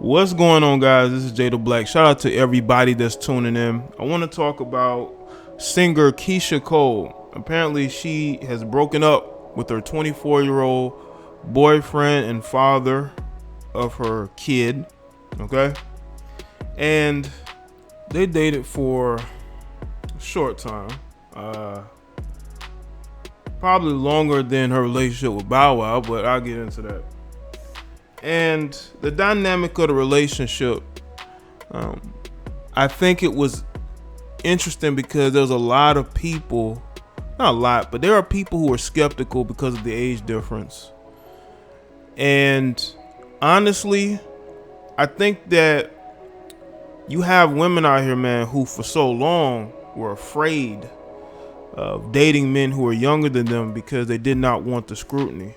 What's going on, guys? This is Jaye the Black. Shout out to everybody that's tuning in. I want to talk about singer Keyshia Cole. Apparently, she has broken up with her 24-year-old boyfriend and father of her kid. Okay, and they dated for a short time, probably longer than her relationship with Bow Wow, but I'll get into that. And the dynamic of the relationship, I think it was interesting because there's a lot of people, not a lot, but there are people who are skeptical because of the age difference. And honestly, I think that you have women out here, man, who for so long were afraid of dating men who are younger than them because they did not want the scrutiny.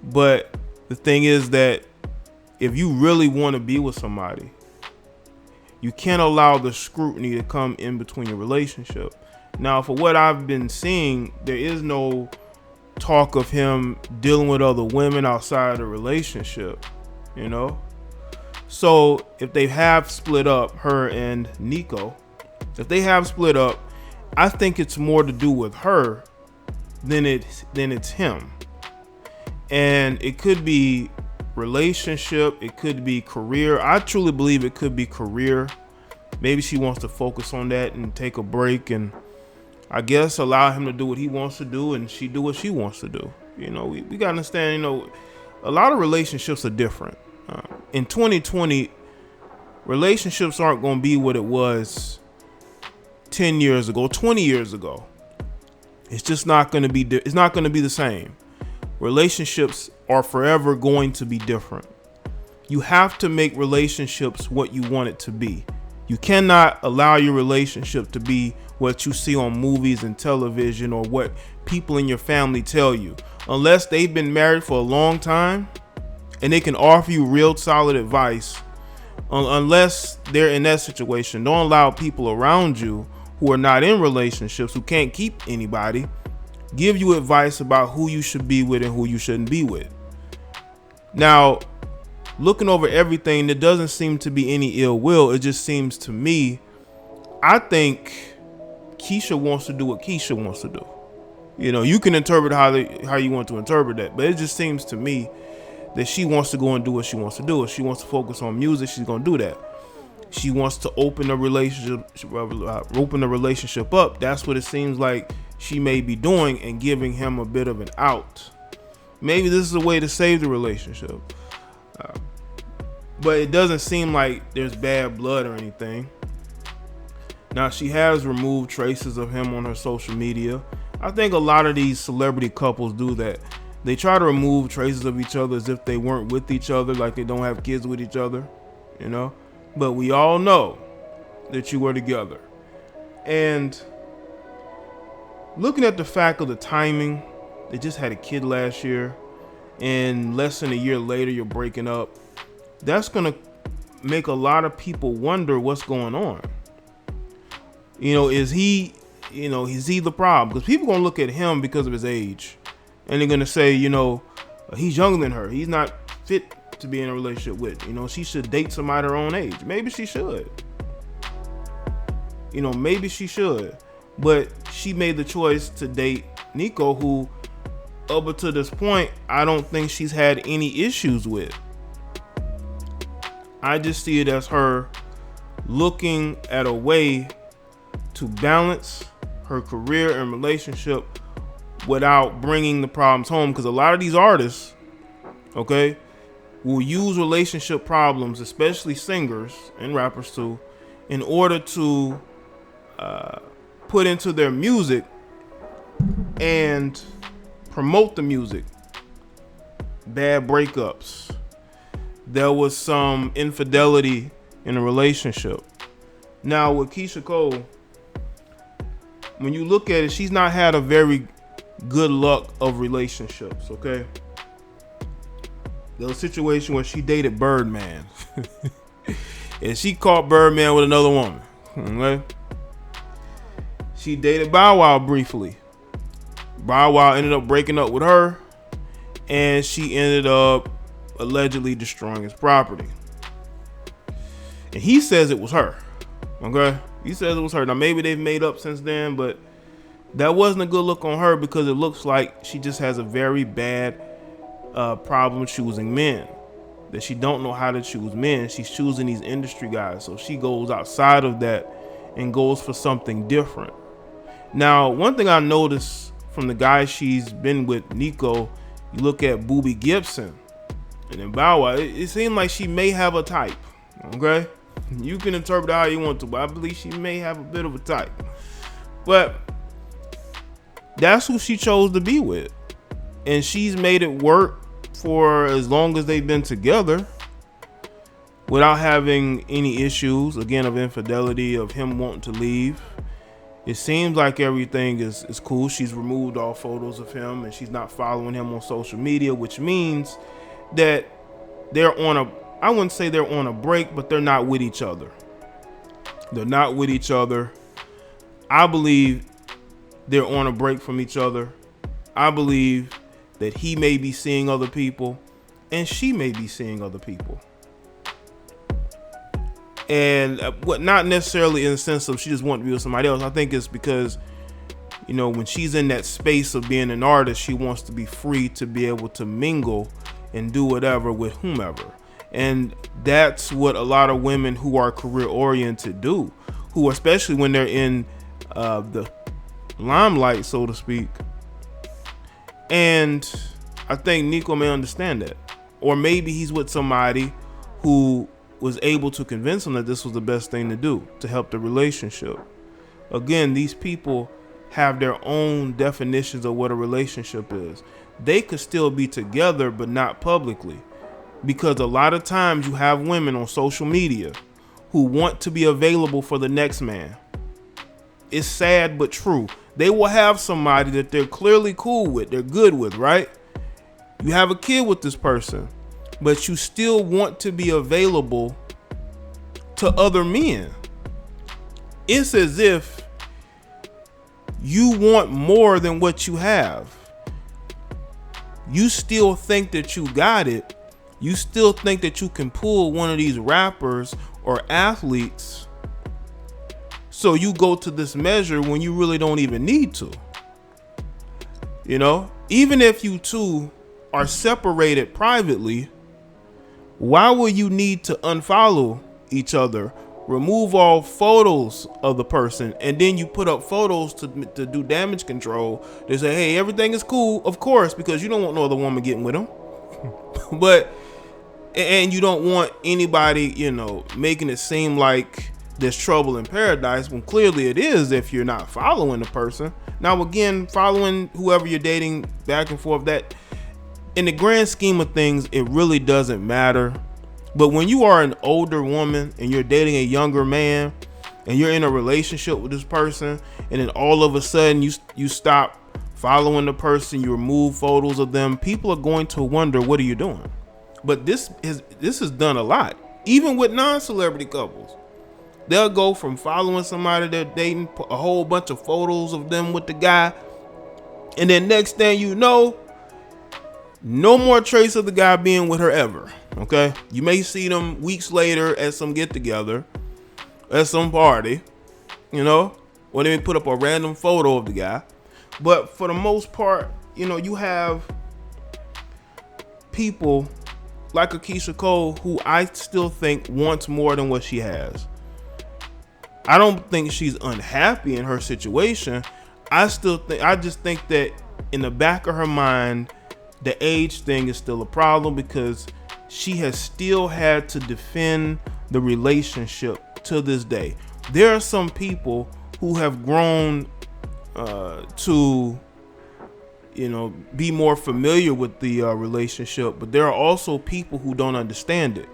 But the thing is that if you really want to be with somebody, you can't allow the scrutiny to come in between your relationship. Now, for what I've been seeing, there is no talk of him dealing with other women outside the relationship, you know? So if they have split up, her and Nico, if they have split up, I think it's more to do with her than it's him. And it could be relationship, it could be career. I truly believe it could be career. Maybe she wants to focus on that and take a break and I guess allow him to do what he wants to do and she do what she wants to do. You know, we gotta understand, you know, a lot of relationships are different. In 2020, relationships aren't gonna be what it was 10 years ago, 20 years ago. It's just not gonna be, it's not gonna be the same. Relationships are forever going to be different. You have to make relationships what you want it to be. You cannot allow your relationship to be what you see on movies and television or what people in your family tell you. Unless they've been married for a long time and they can offer you real solid advice, unless they're in that situation, don't allow people around you who are not in relationships, who can't keep anybody, give you advice about who you should be with and who you shouldn't be with. Now, looking over everything, there doesn't seem to be any ill will. It just seems to me, I think Keyshia wants to do what Keyshia wants to do. You know, you can interpret how you want to interpret that, but it just seems to me that she wants to go and do what she wants to do. If she wants to focus on music, she's going to do that. She wants to open a relationship up. That's what it seems like she may be doing and giving him a bit of an out. Maybe this is a way to save the relationship. But it doesn't seem like there's bad blood or anything. Now, she has removed traces of him on her social media. I think a lot of these celebrity couples do that. They try to remove traces of each other as if they weren't with each other, like they don't have kids with each other, you know? But we all know that you were together. And looking at the fact of the timing, they just had a kid last year, and less than a year later, you're breaking up. That's going to make a lot of people wonder what's going on. You know, is he the problem? Because people going to look at him because of his age, and they're going to say, you know, he's younger than her. He's not fit to be in a relationship with. You know, she should date somebody her own age. Maybe she should. You know, maybe she should. But she made the choice to date Nico, who up until this point, I don't think she's had any issues with. I just see it as her looking at a way to balance her career and relationship without bringing the problems home. Because a lot of these artists, okay, will use relationship problems, especially singers and rappers too, in order to put into their music and promote the music. Bad breakups. There was some infidelity in a relationship. Now with Keyshia Cole, when you look at it, she's not had a very good luck of relationships, okay? There was a situation where she dated Birdman. And she caught Birdman with another woman, okay? She dated Bow Wow briefly. Bow Wow ended up breaking up with her, and she ended up allegedly destroying his property. And he says it was her. Okay? He says it was her. Now, maybe they've made up since then, but that wasn't a good look on her because it looks like she just has a very bad problem choosing men. That she don't know how to choose men. She's choosing these industry guys. So she goes outside of that and goes for something different. Now, one thing I noticed from the guys she's been with, Nico, you look at Boobie Gibson and then Bow Wow, it seemed like she may have a type. Okay? You can interpret it how you want to, but I believe she may have a bit of a type. But that's who she chose to be with. And she's made it work for as long as they've been together without having any issues, again, of infidelity, of him wanting to leave. It seems like everything is cool. She's removed all photos of him and she's not following him on social media, which means that they're on a, I wouldn't say they're on a break, but they're not with each other. They're not with each other. I believe they're on a break from each other. I believe that he may be seeing other people and she may be seeing other people. And what, not necessarily in the sense of she just wants to be with somebody else. I think it's because, you know, when she's in that space of being an artist, she wants to be free to be able to mingle and do whatever with whomever. And that's what a lot of women who are career oriented do, who, especially when they're in the limelight, so to speak. And I think Nico may understand that. Or maybe he's with somebody who was able to convince him that this was the best thing to do to help the relationship. Again, these people have their own definitions of what a relationship is. They could still be together, but not publicly. Because a lot of times you have women on social media who want to be available for the next man. It's sad, but true. They will have somebody that they're clearly cool with, they're good with, right? You have a kid with this person, but you still want to be available to other men. It's as if you want more than what you have. You still think that you got it. You still think that you can pull one of these rappers or athletes. So you go to this measure when you really don't even need to. You know, even if you two are separated privately, why will you need to unfollow each other, remove all photos of the person, and then you put up photos to do damage control? They say, hey, everything is cool, of course, because you don't want no other woman getting with him. But, and you don't want anybody, you know, making it seem like there's trouble in paradise when clearly it is if you're not following the person. Now, again, following whoever you're dating back and forth, that in the grand scheme of things, it really doesn't matter. But when you are an older woman and you're dating a younger man and you're in a relationship with this person, and then all of a sudden you stop following the person, you remove photos of them, people are going to wonder, what are you doing? But this is done a lot, even with non-celebrity couples. They'll go from following somebody they're dating, put a whole bunch of photos of them with the guy, and then next thing you know, no more trace of the guy being with her ever. Okay, you may see them weeks later at some get together, at some party, you know, or they may put up a random photo of the guy. But for the most part, you know, you have people like a Keyshia Cole who I still think wants more than what she has. I don't think she's unhappy in her situation. I just think that in the back of her mind, the age thing is still a problem because she has still had to defend the relationship to this day. There are some people who have grown to, you know, be more familiar with the relationship, but there are also people who don't understand it.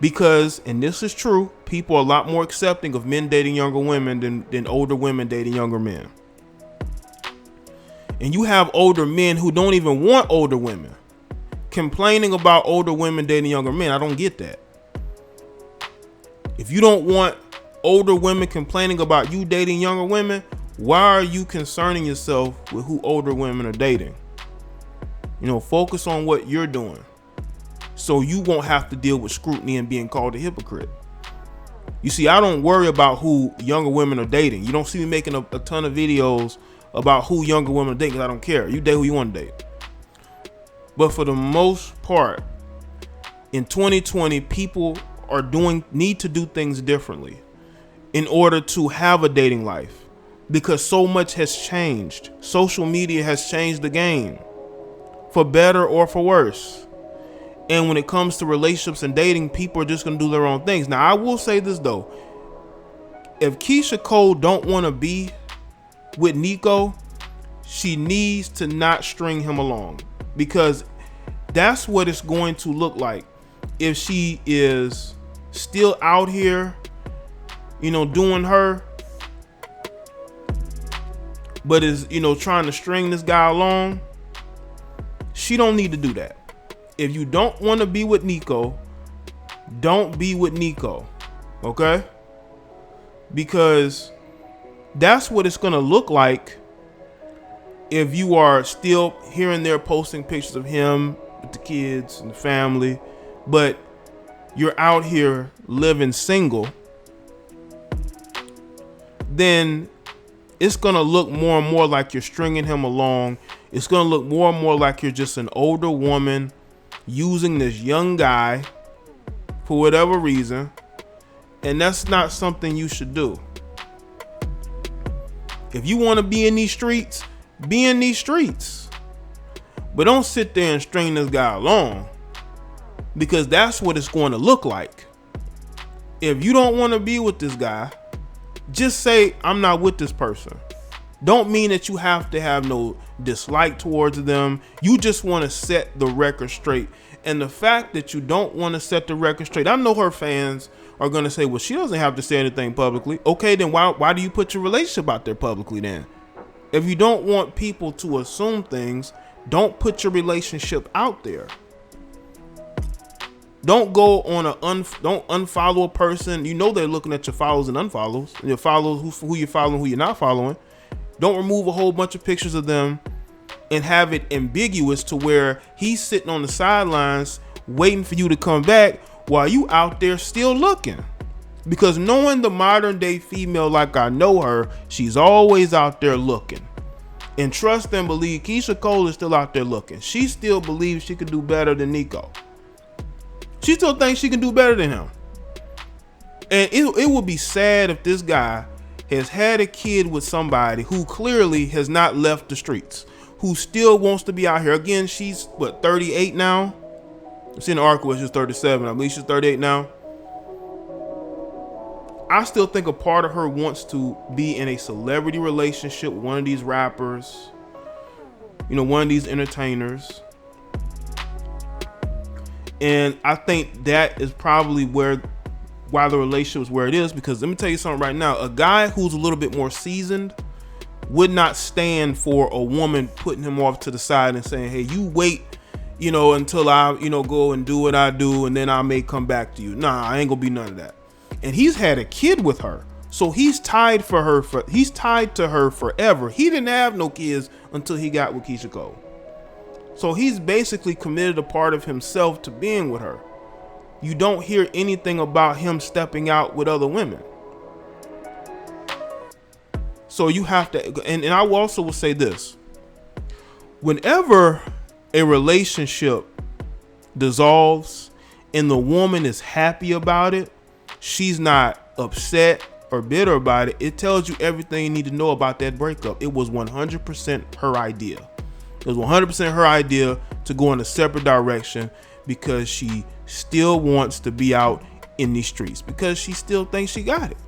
Because, and this is true, people are a lot more accepting of men dating younger women than older women dating younger men. And you have older men who don't even want older women complaining about older women dating younger men. I don't get that. If you don't want older women complaining about you dating younger women, why are you concerning yourself with who older women are dating? Focus on what you're doing, so you won't have to deal with scrutiny and being called a hypocrite. You see, I don't worry about who younger women are dating. You don't see me making a ton of videos about who younger women are dating, because I don't care. You date who you want to date. But for the most part, in 2020, people need to do things differently in order to have a dating life, because so much has changed. Social media has changed the game, for better or for worse. And when it comes to relationships and dating, people are just going to do their own things. Now, I will say this though. If Keyshia Cole don't want to be with Nico, she needs to not string him along, because that's what it's going to look like if she is still out here, doing her, but is, trying to string this guy along. She don't need to do that. If you don't want to be with Nico, don't be with Nico, okay? Because that's what it's going to look like if you are still here and there posting pictures of him with the kids and the family, but you're out here living single. Then it's going to look more and more like you're stringing him along. It's going to look more and more like you're just an older woman using this young guy for whatever reason. And that's not something you should do. If you want to be in these streets, be in these streets. But don't sit there and string this guy along, because that's what it's going to look like. If you don't want to be with this guy, just say, I'm not with this person. Don't mean that you have to have no dislike towards them. You just want to set the record straight. And the fact that you don't want to set the record straight, I know her fans are going to say, well, she doesn't have to say anything publicly. Okay, then why do you put your relationship out there publicly then? If you don't want people to assume things, don't put your relationship out there. Don't go on don't unfollow a person. They're looking at your follows and unfollows, and your follows, who you're following, who you're not following. Don't remove a whole bunch of pictures of them and have it ambiguous to where he's sitting on the sidelines waiting for you to come back while you out there still looking. Because knowing the modern day female like I know her, she's always out there looking. And trust and believe, Keyshia Cole is still out there looking. She still believes she could do better than Nico. She still thinks she can do better than him. And it would be sad if this guy has had a kid with somebody who clearly has not left the streets, who still wants to be out here. Again, she's 38 now. I've seen an article where she's 37. I believe she's 38 now. I still think a part of her wants to be in a celebrity relationship with one of these rappers, one of these entertainers. And I think that is probably why the relationship is where it is. Because let me tell you something right now, a guy who's a little bit more seasoned would not stand for a woman putting him off to the side and saying, hey, you wait, until I, go and do what I do, and then I may come back to you. Nah, I ain't gonna be none of that. And he's had a kid with her, so he's tied to her forever. He didn't have no kids until he got with Keyshia Cole. So he's basically committed a part of himself to being with her. You don't hear anything about him stepping out with other women. So you have to, and I also will say this. Whenever a relationship dissolves and the woman is happy about it, she's not upset or bitter about it, it tells you everything you need to know about that breakup. It was 100% her idea. It was 100% her idea to go in a separate direction, because she still wants to be out in these streets, because she still thinks she got it.